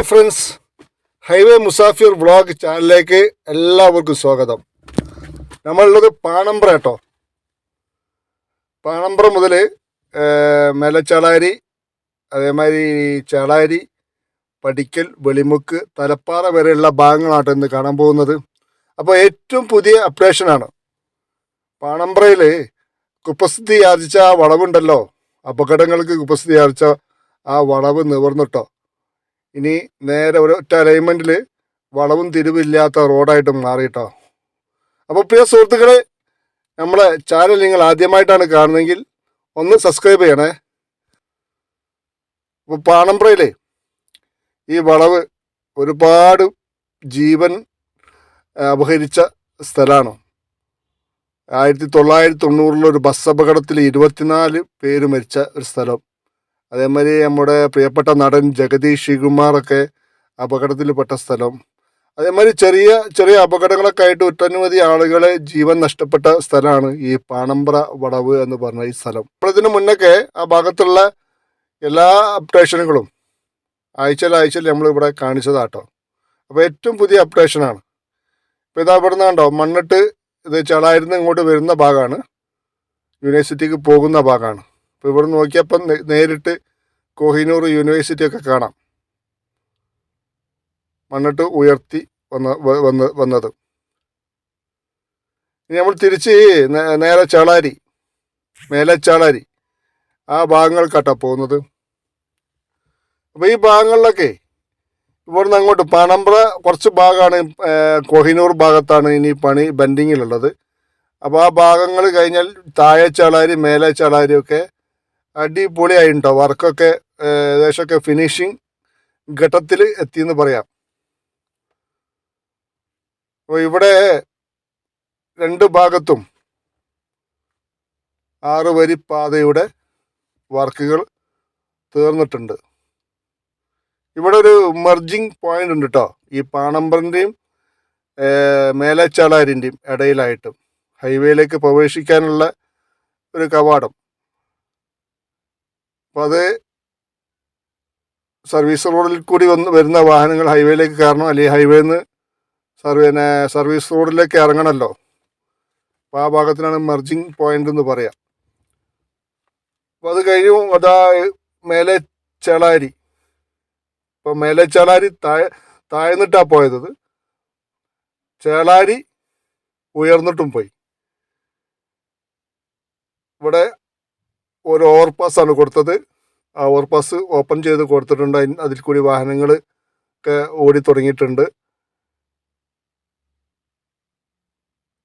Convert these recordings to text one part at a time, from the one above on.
Hi friends, highway Musafir vlog ചാനലിലേക്ക് എല്ലാവർക്കും സ്വാഗതം. നമ്മളുള്ളത് പാണമ്പ്ര കേട്ടോ. പാണമ്പ്ര മുതൽ മേലച്ചാളാരി, അതേമാതിരി ചാളാരി, പടിക്കൽ, വെളിമുക്ക്, തലപ്പാറ വരെയുള്ള ഭാഗങ്ങളാട്ടോ ഇന്ന് കാണാൻ പോകുന്നത്. അപ്പോൾ ഏറ്റവും പുതിയ അപ്ഡേഷനാണ്. പാണമ്പ്രയിൽ കുപ്രസിദ്ധി ആർജിച്ച ആ വളവുണ്ടല്ലോ, അപകടങ്ങൾക്ക് കുപ്രസിദ്ധി ആർജിച്ച ആ വളവ് നിവർന്നിട്ടോ. ഇനി നേരെ ഒരൊറ്റ അലൈൻമെൻറ്റിൽ വളവും തിരിവില്ലാത്ത റോഡായിട്ട് മാറിയിട്ടോ. അപ്പോൾ പ്രിയ സുഹൃത്തുക്കളെ, നമ്മളെ ചാനൽ നിങ്ങൾ ആദ്യമായിട്ടാണ് കാണുന്നതെങ്കിൽ ഒന്ന് സബ്സ്ക്രൈബ് ചെയ്യണേ. അപ്പോൾ പാണമ്പ്രയിലെ ഈ വളവ് ഒരുപാട് ജീവൻ അപഹരിച്ച സ്ഥലമാണ്. 1990 ബസ് അപകടത്തിൽ 24 പേര് മരിച്ച ഒരു സ്ഥലം. അതേമാതിരി നമ്മുടെ പ്രിയപ്പെട്ട നടൻ ജഗദീഷ് ശ്രീകുമാറൊക്കെ അപകടത്തിൽപ്പെട്ട സ്ഥലം. അതേമാതിരി ചെറിയ ചെറിയ അപകടങ്ങളൊക്കെ ആയിട്ട് ഒട്ടനവധി ആളുകളെ ജീവൻ നഷ്ടപ്പെട്ട സ്ഥലമാണ് ഈ പാണമ്പ്ര വളവ് എന്ന് പറഞ്ഞ ഈ സ്ഥലം. ഇതിനു മുന്നൊക്കെ ആ ഭാഗത്തുള്ള എല്ലാ അപ്ഡേഷനുകളും ആഴ്ചയിൽ നമ്മളിവിടെ കാണിച്ചതാട്ടോ. അപ്പോൾ ഏറ്റവും പുതിയ അപ്ഡേഷനാണ്. ഇപ്പോൾ ഇതാ ഇവിടെ നിന്ന് കണ്ടോ, മണ്ണിട്ട് ഇത് ചളായിരുന്നു ഇങ്ങോട്ട് വരുന്ന ഭാഗമാണ്, യൂണിവേഴ്സിറ്റിക്ക് പോകുന്ന ഭാഗമാണ്. അപ്പോൾ ഇവിടെ നോക്കിയപ്പം നേരിട്ട് കോഹിനൂർ യൂണിവേഴ്സിറ്റി ഒക്കെ കാണാം, മണ്ണിട്ട് ഉയർത്തി വന്നത്. ഇനി നമ്മൾ തിരിച്ച് നേരെ ചാളാരി, മേലച്ചാളാരി ആ ഭാഗങ്ങൾക്കാട്ടോ പോകുന്നത്. അപ്പോൾ ഈ ഭാഗങ്ങളിലൊക്കെ ഇവിടുന്ന് അങ്ങോട്ട് പാണമ്പ്ര കുറച്ച് ഭാഗമാണ്, കോഹിനൂർ ഭാഗത്താണ് ഇനി പണി ബെൻഡിങ്ങിലുള്ളത്. അപ്പോൾ ആ ഭാഗങ്ങൾ കഴിഞ്ഞാൽ താഴെ ചാളാരി, മേലെ ചാളാരി ഒക്കെ അടിപൊളിയായിട്ടുണ്ടോ. വർക്കൊക്കെ ഏകദേശമൊക്കെ ഫിനിഷിങ് ഘട്ടത്തിൽ എത്തിയെന്ന് പറയാം. അപ്പോൾ ഇവിടെ രണ്ട് ഭാഗത്തും 6 വരി പാതയുടെ വർക്കുകൾ തീർന്നിട്ടുണ്ട്. ഇവിടെ ഒരു മെർജിങ് പോയിന്റ് ഉണ്ട് കേട്ടോ, ഈ പാണമ്പ്രൻ്റെയും മേലച്ചാളാരിൻ്റെയും ഇടയിലായിട്ട് ഹൈവേയിലേക്ക് പ്രവേശിക്കാനുള്ള ഒരു കവാടം. അപ്പോൾ അത് സർവീസ് റോഡിൽ കൂടി വരുന്ന വാഹനങ്ങൾ ഹൈവേയിലേക്ക് കയറണം, അല്ലെങ്കിൽ ഹൈവേന്ന് സർവീസ് റോഡിലേക്ക് ഇറങ്ങണമല്ലോ. അപ്പോൾ ആ ഭാഗത്തിനാണ് മെർജിങ് പോയിന്റ് എന്ന് പറയാം. അപ്പോൾ അത് കഴിഞ്ഞു അതാ മേലെ ചാളാരി. ഇപ്പോൾ മേലെ ചാളാരി താഴ്ന്നിട്ടാണ് പോയത്, ചേളാരി ഉയർന്നിട്ടും പോയി. ഇവിടെ ഒരു ഓവർപാസ്സാണ് കൊടുത്തത്. ആ ഓവർപാസ് ഓപ്പൺ ചെയ്ത് കൊടുത്തിട്ടുണ്ട്. അതിൽ കൂടി വാഹനങ്ങൾ ഒക്കെ ഓടി തുടങ്ങിയിട്ടുണ്ട്.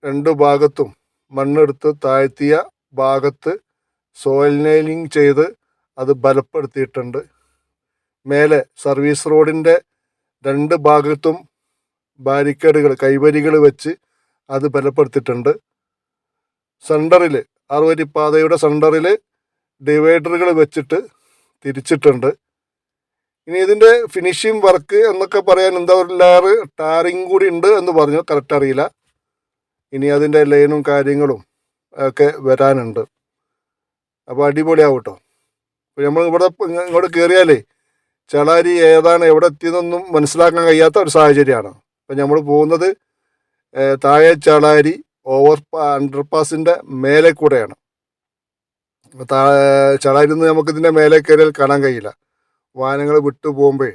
രണ്ട് ഭാഗത്തും മണ്ണെടുത്ത് താഴ്ത്തിയ ഭാഗത്ത് സോയിൽ നെയിലിംഗ് ചെയ്ത് അത് ബലപ്പെടുത്തിയിട്ടുണ്ട്. മേലെ സർവീസ് റോഡിൻ്റെ 2 ഭാഗത്തും ബാരിക്കേഡുകൾ, കൈവരികൾ വെച്ച് അത് ബലപ്പെടുത്തിയിട്ടുണ്ട്. സെൻറ്ററിൽ 6 വരി പാതയുടെ സെൻറ്ററിൽ ഡിവൈഡറുകൾ വെച്ചിട്ട് തിരിച്ചിട്ടുണ്ട്. ഇനി ഇതിൻ്റെ ഫിനിഷിംഗ് വർക്ക് എന്നൊക്കെ പറയാൻ എന്താ, ഒരു ലെയർ ടാറിങ് കൂടി ഉണ്ട് എന്ന് പറഞ്ഞു, കറക്റ്റ് അറിയില്ല. ഇനി അതിൻ്റെ ലൈനും കാര്യങ്ങളും ഒക്കെ വരാനുണ്ട്. അപ്പോൾ അടിപൊളിയാവും കേട്ടോ. അപ്പോൾ നമ്മൾ ഇങ്ങോട്ട് കയറിയാലേ ചളാരി ഏതാണ് എവിടെ എത്തിയതെന്നൊന്നും മനസ്സിലാക്കാൻ കഴിയാത്ത ഒരു സാഹചര്യമാണ്. അപ്പോൾ നമ്മൾ പോകുന്നത് താഴെ ചളാരി അണ്ടർപാസിൻ്റെ മേലെ കൂടെയാണ്. ചളാരിയിൽ നിന്ന് നമുക്കിതിൻ്റെ മേലെ കയറിയാൽ കാണാൻ കഴിയില്ല. വാഹനങ്ങൾ വിട്ടു പോകുമ്പോൾ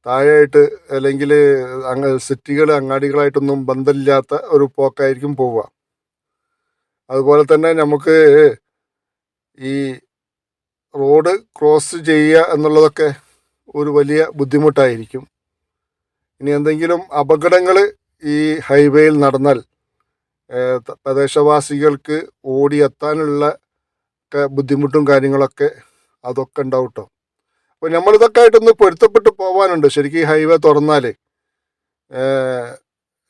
താഴെയായിട്ട് അല്ലെങ്കിൽ സിറ്റികൾ അങ്ങാടികളായിട്ടൊന്നും ബന്ധമില്ലാത്ത ഒരു പോക്കായിരിക്കും പോവുക. അതുപോലെ തന്നെ നമുക്ക് ഈ റോഡ് ക്രോസ് ചെയ്യുക എന്നുള്ളതൊക്കെ ഒരു വലിയ ബുദ്ധിമുട്ടായിരിക്കും. ഇനി എന്തെങ്കിലും അപകടങ്ങൾ ഈ ഹൈവേയിൽ നടന്നാൽ പ്രദേശവാസികൾക്ക് ഓടിയെത്താനുള്ള ബുദ്ധിമുട്ടും കാര്യങ്ങളൊക്കെ അതൊക്കെ ഉണ്ടാവും കേട്ടോ. അപ്പോൾ നമ്മളിതൊക്കെ ആയിട്ടൊന്ന് പൊരുത്തപ്പെട്ട് പോകാനുണ്ട്. ശരിക്കും ഈ ഹൈവേ തുറന്നാൽ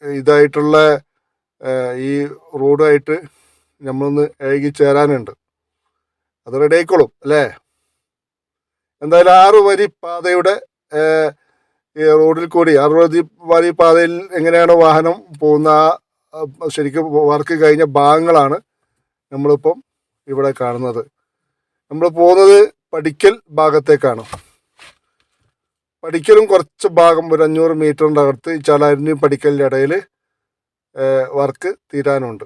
ഇതായിട്ടുള്ള ഈ റോഡുമായിട്ട് നമ്മളൊന്ന് ഇഴകി ചേരാനുണ്ട്. അത് റെഡി ആയിക്കോളും അല്ലേ. എന്തായാലും 6 വരി പാതയുടെ ഈ റോഡിൽ കൂടി 6 വരി പാതയിൽ എങ്ങനെയാണ് വാഹനം പോകുന്ന ശരിക്കും വർക്ക് കഴിഞ്ഞ ഭാഗങ്ങളാണ് നമ്മളിപ്പം ഇവിടെ കാണുന്നത്. നമ്മൾ പോകുന്നത് പടിക്കൽ ഭാഗത്തേക്കാണ്. പഠിക്കലും കുറച്ച് ഭാഗം ഒരു 500 മീറ്ററിൻ്റെ അകത്ത് ഈ ചാലാരിൻ്റെയും പഠിക്കലിൻ്റെ ഇടയിൽ വർക്ക് തീരാനുണ്ട്.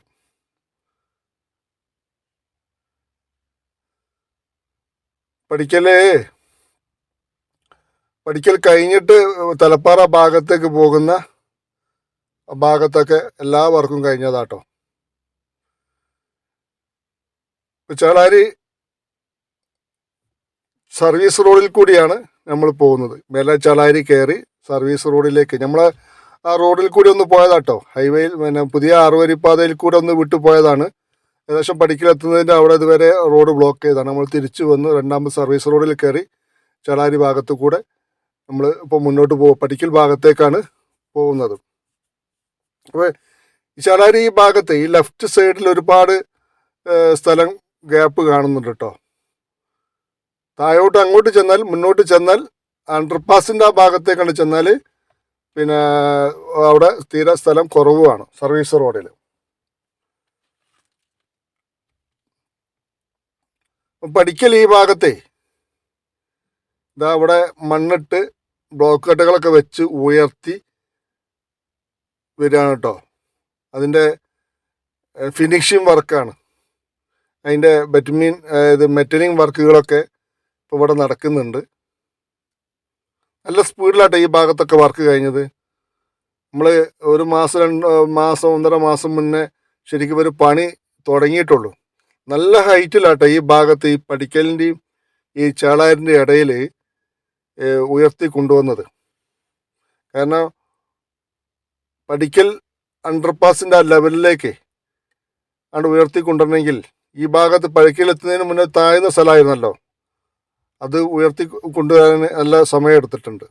പഠിക്കൽ കഴിഞ്ഞിട്ട് തലപ്പാറ ഭാഗത്തേക്ക് പോകുന്ന ഭാഗത്തൊക്കെ എല്ലാ വർക്കും കഴിഞ്ഞതാട്ടോ. ചേളാരി സർവീസ് റോഡിൽ കൂടിയാണ് നമ്മൾ പോകുന്നത്. മേലെ ചേളാരി കയറി സർവീസ് റോഡിലേക്ക് നമ്മൾ ആ റോഡിൽ കൂടി ഒന്ന് പോയതാട്ടോ. ഹൈവേയിൽ പിന്നെ പുതിയ 6 വരിപ്പാതയിൽ കൂടെ ഒന്ന് വിട്ടു പോയതാണ്. ഏകദേശം പഠിക്കലെത്തുന്നതിൻ്റെ അവിടെ ഇതുവരെ റോഡ് ബ്ലോക്ക് ചെയ്താണ്. നമ്മൾ തിരിച്ചു വന്ന് രണ്ടാമത് സർവീസ് റോഡിൽ കയറി ചേളാരി ഭാഗത്ത് കൂടെ നമ്മൾ ഇപ്പോൾ മുന്നോട്ട് പഠിക്കൽ ഭാഗത്തേക്കാണ് പോകുന്നത്. അപ്പോൾ ഈ ചേളാരി ഈ ഭാഗത്ത് ഈ ലെഫ്റ്റ് സൈഡിൽ ഒരുപാട് സ്ഥലം ഗ്യാപ്പ് കാണുന്നുണ്ട് കേട്ടോ. താഴോട്ട് അങ്ങോട്ട് ചെന്നാൽ മുന്നോട്ട് ചെന്നാൽ അണ്ടർപാസിൻ്റെ ആ ഭാഗത്തേക്കാണ് ചെന്നാൽ പിന്നെ അവിടെ തീരെ സ്ഥലം കുറവുമാണ് സർവീസ് റോഡിൽ. പഠിക്കൽ ഈ ഭാഗത്തെ ഇതാ അവിടെ മണ്ണിട്ട് ബ്ലോക്ക് കട്ടകളൊക്കെ വെച്ച് ഉയർത്തി വരികയാണ് കേട്ടോ. അതിൻ്റെ ഫിനിഷിങ് വർക്കാണ്. അതിൻ്റെ മെറ്റലിങ് വർക്കുകളൊക്കെ ഇപ്പോൾ ഇവിടെ നടക്കുന്നുണ്ട്. നല്ല സ്പീഡിലാട്ടോ ഈ ഭാഗത്തൊക്കെ വർക്ക് കഴിഞ്ഞത്. നമ്മൾ ഒരു മാസം 1.5 മാസം മുന്നേ ശരിക്കും ഒരു പണി തുടങ്ങിയിട്ടുള്ളൂ. നല്ല ഹൈറ്റിലാട്ടോ ഈ ഭാഗത്ത് ഈ പഠിക്കലിൻ്റെയും ഈ ചേളാരിൻ്റെ ഇടയിൽ ഉയർത്തി കൊണ്ടുവന്നത്. കാരണം പഠിക്കൽ അണ്ടർപാസിൻ്റെ ആ ലെവലിലേക്ക് ആണ് ഉയർത്തി കൊണ്ടുവരണമെങ്കിൽ ഈ ഭാഗത്ത് പഠിക്കലെത്തുന്നതിന് മുന്നേ താഴ്ന്ന സ്ഥലമായിരുന്നല്ലോ, അത് ഉയർത്തി കൊണ്ടുവരാൻ നല്ല സമയം എടുത്തിട്ടുണ്ട്.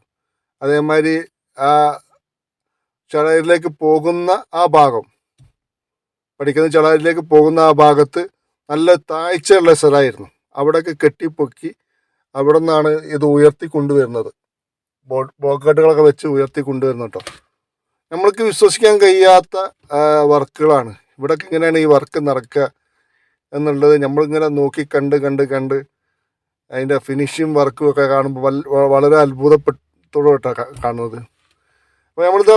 അതേമാതിരി ആ ചേളാരിലേക്ക് പോകുന്ന ആ ഭാഗം, പഠിക്കുന്ന ചേളാരിലേക്ക് പോകുന്ന ആ ഭാഗത്ത് നല്ല താഴ്ചയുള്ള സ്ഥലമായിരുന്നു. അവിടെയൊക്കെ കെട്ടിപ്പൊക്കി അവിടെ നിന്നാണ് ഇത് ഉയർത്തി കൊണ്ടുവരുന്നത്. ബോക്കട്ടുകളൊക്കെ വെച്ച് ഉയർത്തി കൊണ്ടുവരുന്നു കേട്ടോ. നമ്മൾക്ക് വിശ്വസിക്കാൻ കഴിയാത്ത വർക്കുകളാണ്. ഇവിടെയൊക്കെ ഇങ്ങനെയാണ് ഈ വർക്ക് നടക്കുക എന്നുള്ളത് നമ്മളിങ്ങനെ നോക്കി കണ്ട് അതിൻ്റെ ഫിനിഷിങ് വർക്കും ഒക്കെ കാണുമ്പോൾ വളരെ അത്ഭുതപ്പെട്ടോട്ടാണ് കാണുന്നത്. അപ്പോൾ നമ്മളിത്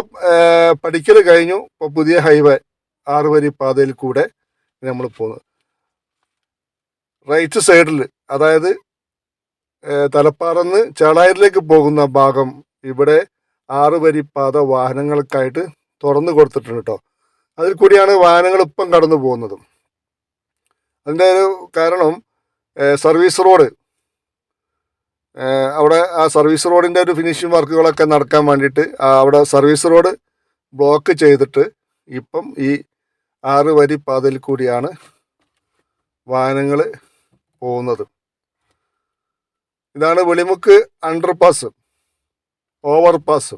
പഠിക്കൽ കഴിഞ്ഞു. ഇപ്പോൾ പുതിയ ഹൈവേ 6 വരി പാതയിൽ കൂടെ നമ്മൾ പോകുന്നത്. റൈറ്റ് സൈഡിൽ, അതായത് തലപ്പാറന്ന് ചേളാരിലേക്ക് പോകുന്ന ഭാഗം ഇവിടെ 6 വരി പാത വാഹനങ്ങൾക്കായിട്ട് തുറന്നു കൊടുത്തിട്ടുണ്ട് കേട്ടോ. അതിൽ കൂടിയാണ് വാഹനങ്ങൾ ഇപ്പം കടന്നു പോകുന്നതും. അതിൻ്റെ ഒരു കാരണം സർവീസ് റോഡ്, അവിടെ ആ സർവീസ് റോഡിൻ്റെ ഒരു ഫിനിഷിംഗ് വർക്കുകളൊക്കെ നടക്കാൻ വേണ്ടിയിട്ട് അവിടെ സർവീസ് റോഡ് ബ്ലോക്ക് ചെയ്തിട്ട് ഇപ്പം ഈ 6 വരി പാതയിൽ കൂടിയാണ് വാഹനങ്ങൾ പോകുന്നത്. ഇതാണ് വെളിമുക്ക് അണ്ടർപാസ്, ഓവർപാസ്.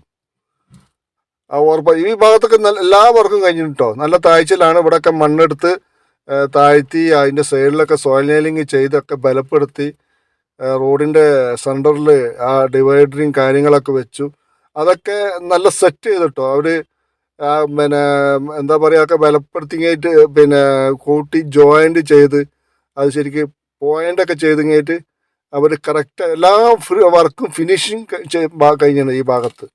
ആ ഓവർപാസ് ഈ ഭാഗത്തൊക്കെ എല്ലാ വർക്കും കഴിഞ്ഞിട്ടോ. നല്ല താഴ്ചയിലാണ്. ഇവിടെയൊക്കെ മണ്ണെടുത്ത് താഴ്ത്തി അതിൻ്റെ സൈഡിലൊക്കെ സോയിൽ നെയിലിങ് ചെയ്തൊക്കെ ബലപ്പെടുത്തി റോഡിൻ്റെ സെൻറ്ററിൽ ആ ഡിവൈഡറും കാര്യങ്ങളൊക്കെ വെച്ചു. അതൊക്കെ നല്ല സെറ്റ് ചെയ്തിട്ടോ അവർ. പിന്നെ എന്താ പറയുക, ഒക്കെ ബലപ്പെടുത്തിങ്ങായിട്ട് പിന്നെ കൂട്ടി ജോയിൻ്റ് ചെയ്ത് അത് ശരിക്കും പോയിൻ്റൊക്കെ ചെയ്തിങ്ങായിട്ട് അവർ കറക്റ്റ് എല്ലാ വർക്കും ഫിനിഷിങ് കഴിഞ്ഞാണ് ഈ ഭാഗത്ത്.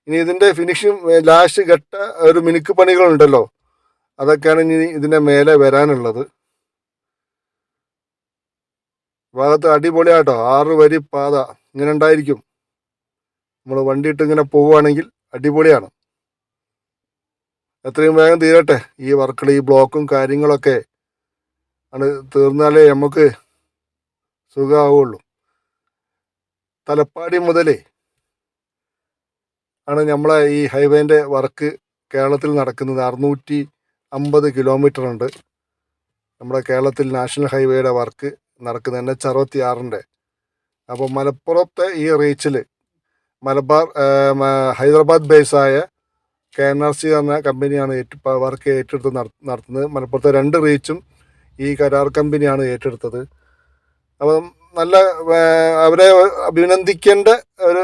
ഇനി ഇതിൻ്റെ ഫിനിഷിങ് ലാസ്റ്റ് ഘട്ട ഒരു മിനുക്ക് പണികളുണ്ടല്ലോ, അതൊക്കെയാണ് ഇനി ഇതിൻ്റെ മേലെ വരാനുള്ളത്. ഭാഗത്ത് അടിപൊളിയാട്ടോ. 6 വരി പാത ഇങ്ങനെ ഉണ്ടായിരിക്കും. നമ്മൾ വണ്ടിയിട്ട് ഇങ്ങനെ പോവുകയാണെങ്കിൽ അടിപൊളിയാണ്. എത്രയും വേഗം തീരട്ടെ ഈ വർക്കുകൾ. ഈ ബ്ലോക്കും കാര്യങ്ങളൊക്കെ ആണ് തീർന്നാലേ നമുക്ക് സുഖമാവുള്ളൂ. തലപ്പാടി മുതലേ ആണ് നമ്മളെ ഈ ഹൈവേൻ്റെ വർക്ക് കേരളത്തിൽ നടക്കുന്നത്. 650 കിലോമീറ്റർ ഉണ്ട് നമ്മുടെ കേരളത്തിൽ നാഷണൽ ഹൈവേയുടെ വർക്ക് നടക്കുന്നത്. NH66-ൻ്റെ. അപ്പോൾ മലപ്പുറത്തെ ഈ റീച്ചിൽ ഹൈദരാബാദ് ബേസായ KNRC എന്ന കമ്പനിയാണ് വർക്ക് ഏറ്റെടുത്ത് നടത്തുന്നത്. മലപ്പുറത്തെ 2 റീച്ചും ഈ കരാർ കമ്പനിയാണ് ഏറ്റെടുത്തത്. അപ്പം നല്ല അവരെ അഭിനന്ദിക്കേണ്ട ഒരു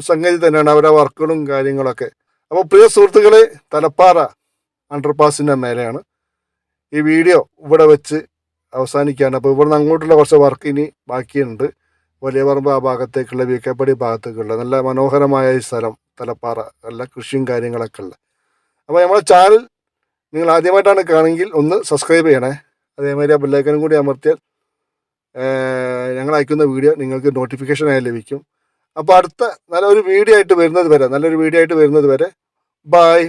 സംഗതി തന്നെയാണ് അവരുടെ വർക്കുകളും കാര്യങ്ങളൊക്കെ. അപ്പോൾ പ്രിയ സുഹൃത്തുക്കളെ, തലപ്പാറ അണ്ടർപാസിൻ്റെ മേലെയാണ് ഈ വീഡിയോ ഇവിടെ വെച്ച് അവസാനിക്കുകയാണ്. അപ്പോൾ ഇവിടുന്ന് അങ്ങോട്ടുള്ള കുറച്ച് വർക്ക് ഇനി ബാക്കിയുണ്ട്. വലിയ പറമ്പ് ആ ഭാഗത്തേക്കുള്ള വീക്കേപ്പടി ഭാഗത്തേക്കുള്ള നല്ല മനോഹരമായ ഈ സ്ഥലം തലപ്പാറ, നല്ല കൃഷിയും കാര്യങ്ങളൊക്കെ ഉള്ള. അപ്പോൾ നമ്മുടെ ചാനൽ നിങ്ങൾ ആദ്യമായിട്ടാണ് കാണുമെങ്കിൽ ഒന്ന് സബ്സ്ക്രൈബ് ചെയ്യണേ. അതേമാതിരി ആ ബെല്ലൈക്കനും കൂടി അമർത്തിയാൽ ഞങ്ങൾ അയക്കുന്ന വീഡിയോ നിങ്ങൾക്ക് നോട്ടിഫിക്കേഷനായി ലഭിക്കും. അപ്പോൾ അടുത്ത നല്ലൊരു വീഡിയോ ആയിട്ട് വരുന്നത് വരെ ബൈ.